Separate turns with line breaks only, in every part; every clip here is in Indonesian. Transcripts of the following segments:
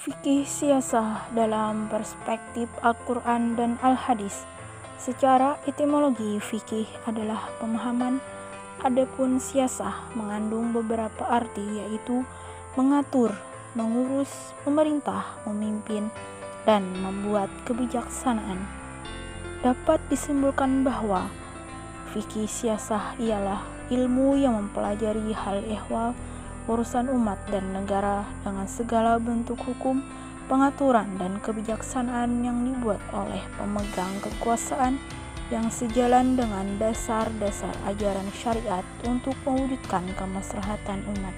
Fikih siasah dalam perspektif Al-Quran dan Al-Hadis. Secara etimologi, fikih adalah pemahaman, adapun siasah mengandung beberapa arti, yaitu mengatur, mengurus, memerintah, memimpin, dan membuat kebijaksanaan. Dapat disimpulkan bahwa fikih siasah ialah ilmu yang mempelajari hal ehwal urusan umat dan negara dengan segala bentuk hukum, pengaturan, dan kebijaksanaan yang dibuat oleh pemegang kekuasaan yang sejalan dengan dasar-dasar ajaran syariat untuk mewujudkan kemaslahatan umat.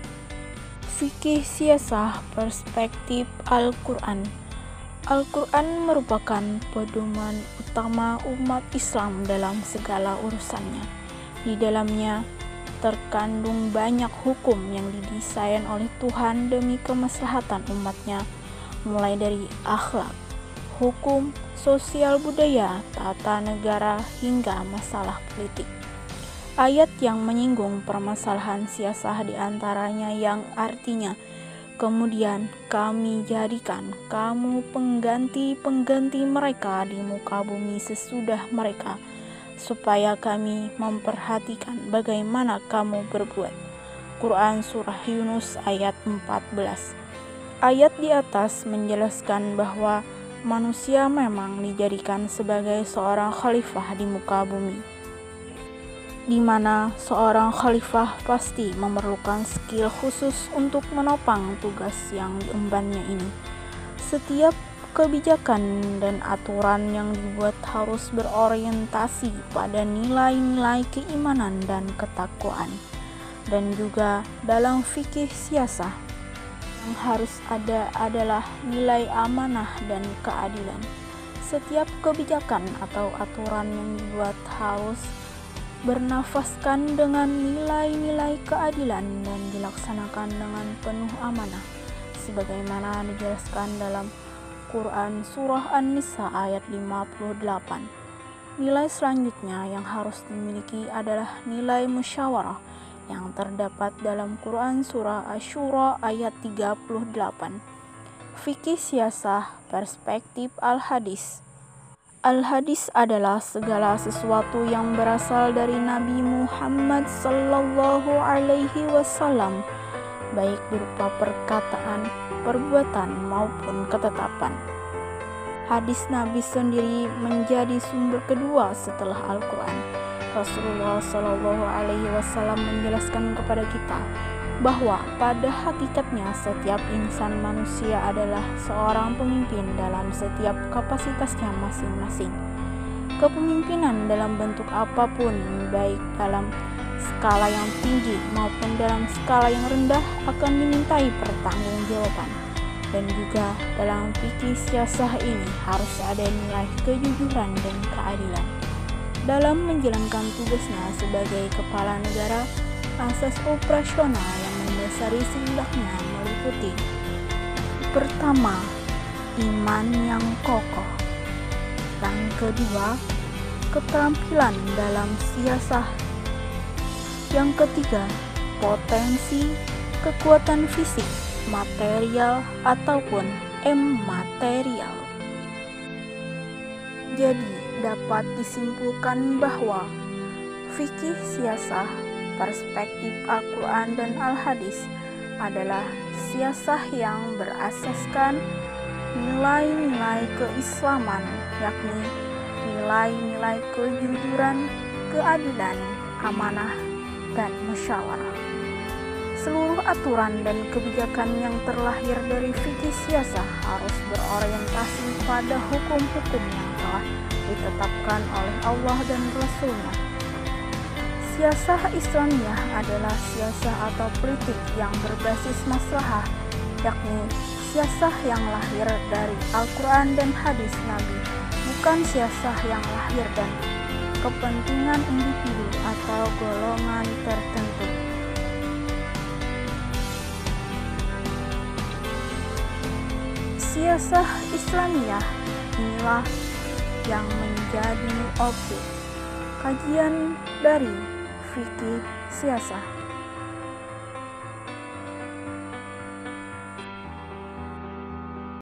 Fikih siasah perspektif Al-Quran. Al-Quran merupakan pedoman utama umat Islam dalam segala urusannya. Di dalamnya terkandung banyak hukum yang didesain oleh Tuhan demi kemaslahatan umatnya, mulai dari akhlak, hukum, sosial budaya, tata negara, hingga masalah politik. Ayat yang menyinggung permasalahan siasah diantaranya yang artinya, kemudian kami jadikan kamu pengganti-pengganti mereka di muka bumi sesudah mereka, supaya kami memperhatikan bagaimana kamu berbuat. Quran Surah Yunus ayat 14. Ayat di atas menjelaskan bahwa manusia memang dijadikan sebagai seorang khalifah di muka bumi, di mana seorang khalifah pasti memerlukan skill khusus untuk menopang tugas yang diembannya ini. Setiap kebijakan dan aturan yang dibuat harus berorientasi pada nilai-nilai keimanan dan ketakwaan. Dan juga dalam fikih siasah, yang harus ada adalah nilai amanah dan keadilan. Setiap kebijakan atau aturan yang dibuat harus bernafaskan dengan nilai-nilai keadilan dan dilaksanakan dengan penuh amanah, sebagaimana dijelaskan dalam Quran Surah An-Nisa ayat 58. Nilai selanjutnya yang harus dimiliki adalah nilai musyawarah yang terdapat dalam Quran Surah Asy-Syura ayat 38. Fikih siasah perspektif Al-Hadis. Al-Hadis adalah segala sesuatu yang berasal dari Nabi Muhammad sallallahu alaihi wasallam, baik berupa perkataan, perbuatan, maupun ketetapan. Hadis Nabi sendiri menjadi sumber kedua setelah Al-Quran. Rasulullah Shallallahu Alaihi Wasallam menjelaskan kepada kita bahwa pada hakikatnya setiap insan manusia adalah seorang pemimpin dalam setiap kapasitasnya masing-masing. Kepemimpinan dalam bentuk apapun, baik dalam skala yang tinggi maupun dalam skala yang rendah, akan dimintai pertanggungjawaban. Dan juga dalam fikih siasah ini harus ada nilai kejujuran dan keadilan. Dalam menjalankan tugasnya sebagai kepala negara, asas operasional yang mendasari sindaknya meliputi: pertama, iman yang kokoh. Yang kedua, keterampilan dalam siasah. Yang ketiga, potensi kekuatan fisik, material ataupun immaterial. Jadi dapat disimpulkan bahwa fikih siasah perspektif Al-Quran dan Al-Hadis adalah siasah yang berasaskan nilai-nilai keislaman, yakni nilai-nilai kejujuran, keadilan, amanah, dan musyawarah. Seluruh aturan dan kebijakan yang terlahir dari fikih siasah harus berorientasi pada hukum-hukum yang telah ditetapkan oleh Allah dan Rasul-Nya. Siasah Islamiyah adalah siasah atau politik yang berbasis maslahah, yakni siasah yang lahir dari Al-Quran dan hadis Nabi, bukan siasah yang lahir dari kepentingan individu atau golongan tertentu. Siasah Islamiyah inilah yang menjadi objek kajian dari fikih siasah.